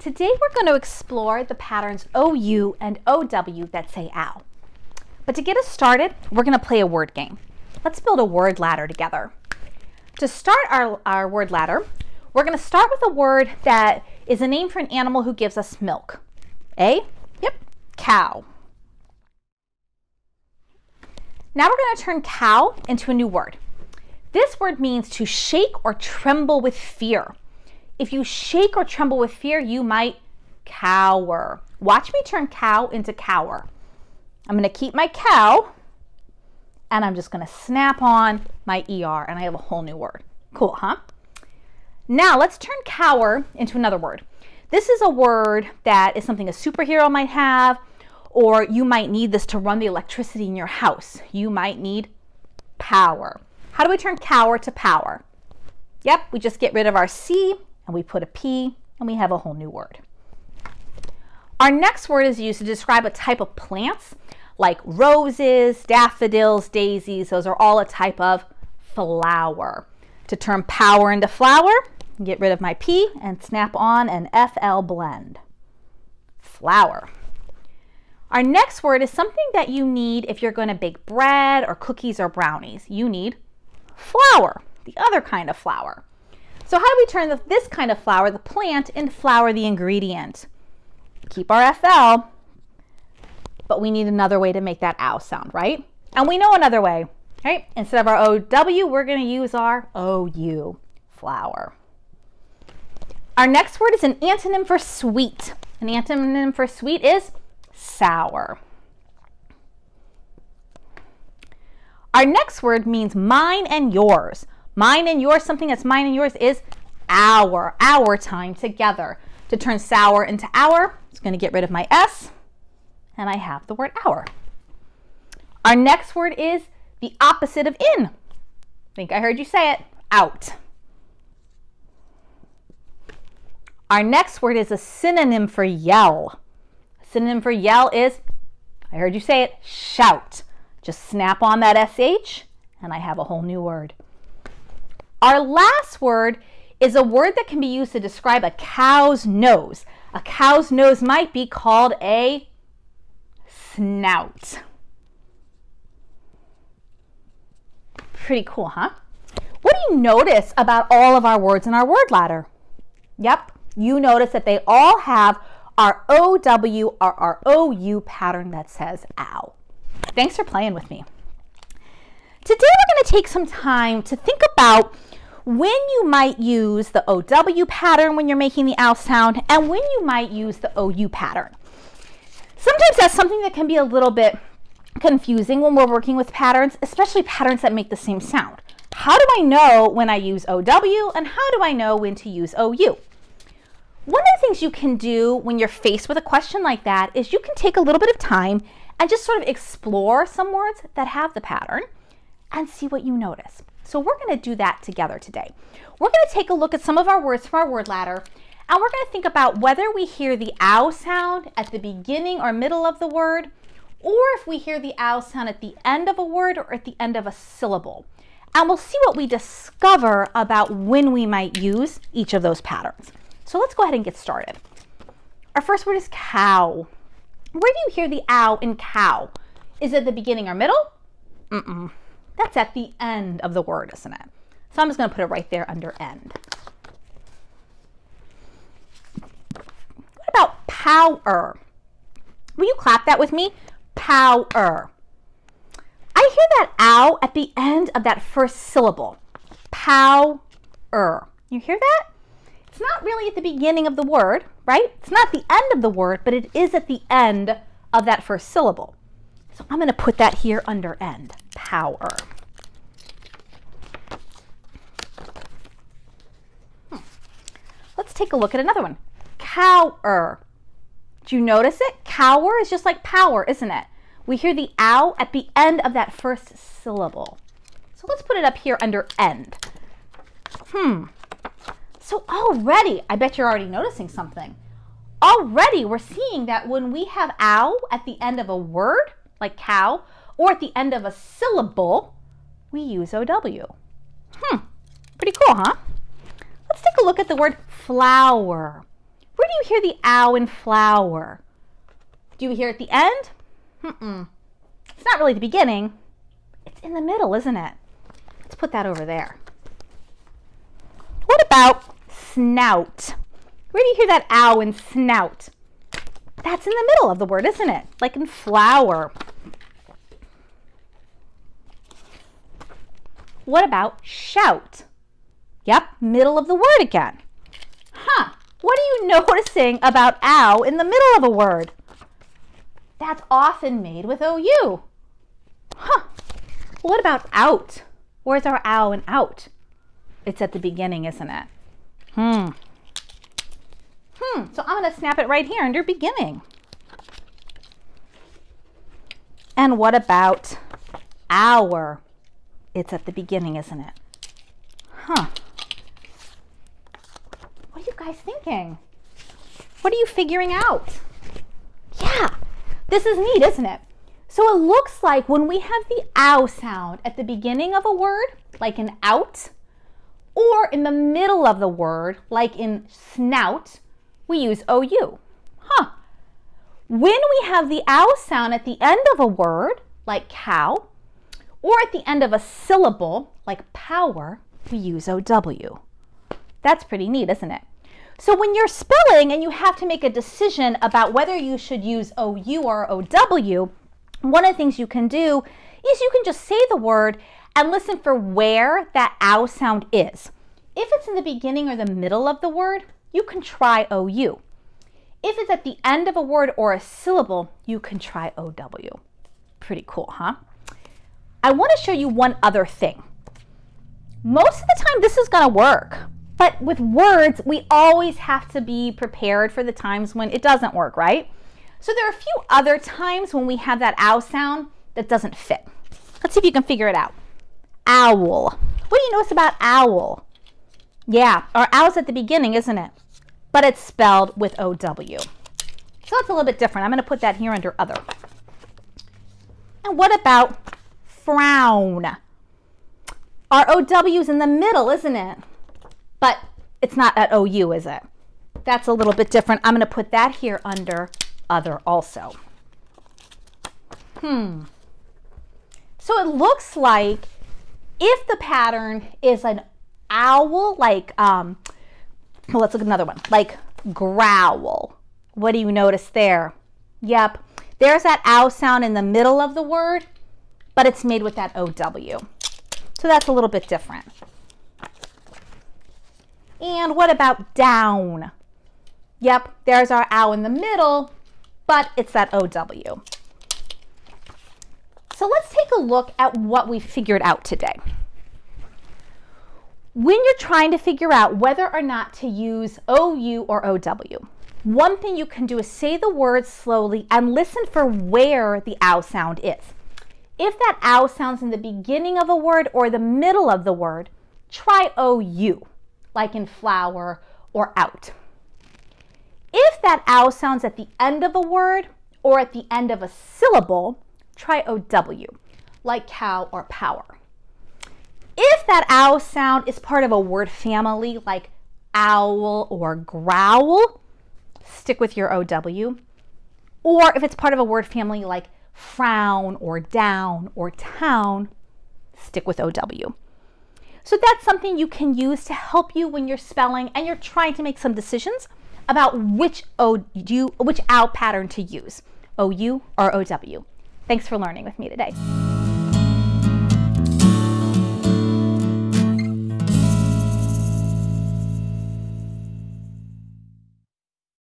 Today we're going to explore the patterns OU and OW that say ow. But to get us started, we're going to play a word game. Let's build a word ladder together. To start our word ladder, we're going to start with a word that is a name for an animal who gives us milk. A? Yep, cow. Now we're going to turn cow into a new word. This word means to shake or tremble with fear. If you shake or tremble with fear, you might cower. Watch me turn cow into cower. I'm going to keep my cow, and I'm just going to snap on my ER, and I have a whole new word. Cool, huh? Now let's turn cower into another word. This is a word that is something a superhero might have, or you might need this to run the electricity in your house. You might need power. How do we turn cower to power? Yep, we just get rid of our C, and we put a P, and we have a whole new word. Our next word is used to describe a type of plants like roses, daffodils, daisies. Those are all a type of flower. To turn power into flower, get rid of my P and snap on an FL blend. Flower. Our next word is something that you need if you're going to bake bread or cookies or brownies. You need flour, the other kind of flour. So how do we turn this kind of flour, the plant, into flour, the ingredient? Keep our FL, but we need another way to make that ow sound, right? And we know another way, right? Instead of our OW, we're going to use our OU, flour. Our next word is an antonym for sweet. An antonym for sweet is sour. Our next word means mine and yours. Mine and yours, something that's mine and yours, is our time together. To turn sour into our, it's going to get rid of my S, and I have the word our. Our next word is the opposite of in. I think I heard you say it, out. Our next word is a synonym for yell. A synonym for yell is, I heard you say it, shout. Just snap on that SH, and I have a whole new word. Our last word is a word that can be used to describe a cow's nose. A cow's nose might be called a snout. Pretty cool, huh? What do you notice about all of our words in our word ladder? Yep, you notice that they all have our OW or our OU pattern that says ow. Thanks for playing with me. Today we're going to take some time to think about when you might use the OW pattern when you're making the ow sound and when you might use the OU pattern. Sometimes that's something that can be a little bit confusing when we're working with patterns, especially patterns that make the same sound. How do I know when I use OW and how do I know when to use OU? One of the things you can do when you're faced with a question like that is you can take a little bit of time and just sort of explore some words that have the pattern and see what you notice. So we're going to do that together today. We're going to take a look at some of our words from our word ladder, and we're going to think about whether we hear the ow sound at the beginning or middle of the word, or if we hear the ow sound at the end of a word or at the end of a syllable. And we'll see what we discover about when we might use each of those patterns. So let's go ahead and get started. Our first word is cow. Where do you hear the ow in cow? Is it the beginning or middle? That's at the end of the word, isn't it? So I'm just going to put it right there under end. What about power? Will you clap that with me? Power. I hear that ow at the end of that first syllable. Power. You hear that? It's not really at the beginning of the word, right? It's not the end of the word, but it is at the end of that first syllable. So I'm going to put that here under end. Power. Let's take a look at another one. Cower. Do you notice it? Cower is just like power, isn't it? We hear the ow at the end of that first syllable. So let's put it up here under end. So already, I bet you're already noticing something. Already we're seeing that when we have ow at the end of a word, like cow, or at the end of a syllable, we use OW. Pretty cool, huh? Let's take a look at the word flower. Where do you hear the ow in flower? Do you hear it at the end? It's not really the beginning. It's in the middle, isn't it? Let's put that over there. What about snout? Where do you hear that ow in snout? That's in the middle of the word, isn't it? Like in flower. What about shout? Yep, middle of the word again. What are you noticing about ow in the middle of a word? That's often made with OU. What about out? Where's our ow in out? It's at the beginning, isn't it? So I'm going to snap it right here under beginning. And what about hour? It's at the beginning, isn't it? What are you guys thinking? What are you figuring out? Yeah, this is neat, isn't it? So it looks like when we have the ow sound at the beginning of a word, like in out, or in the middle of the word, like in snout, we use OU. When we have the ow sound at the end of a word, like cow, or at the end of a syllable, like power, we use OW. That's pretty neat, isn't it? So when you're spelling and you have to make a decision about whether you should use OU or OW, one of the things you can do is you can just say the word and listen for where that ow sound is. If it's in the beginning or the middle of the word, you can try OU. If it's at the end of a word or a syllable, you can try OW. Pretty cool, huh? I want to show you one other thing. Most of the time this is going to work, but with words, we always have to be prepared for the times when it doesn't work, right? So there are a few other times when we have that ow sound that doesn't fit. Let's see if you can figure it out. Owl. What do you notice about owl? Yeah, our owl's at the beginning, isn't it? But it's spelled with OW. So it's a little bit different. I'm going to put that here under other. And what about frown? Our OW's in the middle, isn't it? But it's not at OU, is it? That's a little bit different. I'm going to put that here under other also. So it looks like if the pattern is an owl, like, well, let's look at another one, like growl. What do you notice there? Yep, there's that ow sound in the middle of the word, but it's made with that OW. So that's a little bit different. And what about down? Yep, there's our ow in the middle, but it's that OW. So let's take a look at what we figured out today. When you're trying to figure out whether or not to use OU or OW, one thing you can do is say the words slowly and listen for where the ow sound is. If that ow sounds in the beginning of a word or the middle of the word, try OU, like in flower or out. If that ow sounds at the end of a word or at the end of a syllable, try OW, like cow or power. If that ow sound is part of a word family like owl or growl, stick with your OW. Or if it's part of a word family like frown or down or town, stick with OW. So that's something you can use to help you when you're spelling and you're trying to make some decisions about which ow pattern to use, OU or OW. Thanks for learning with me today.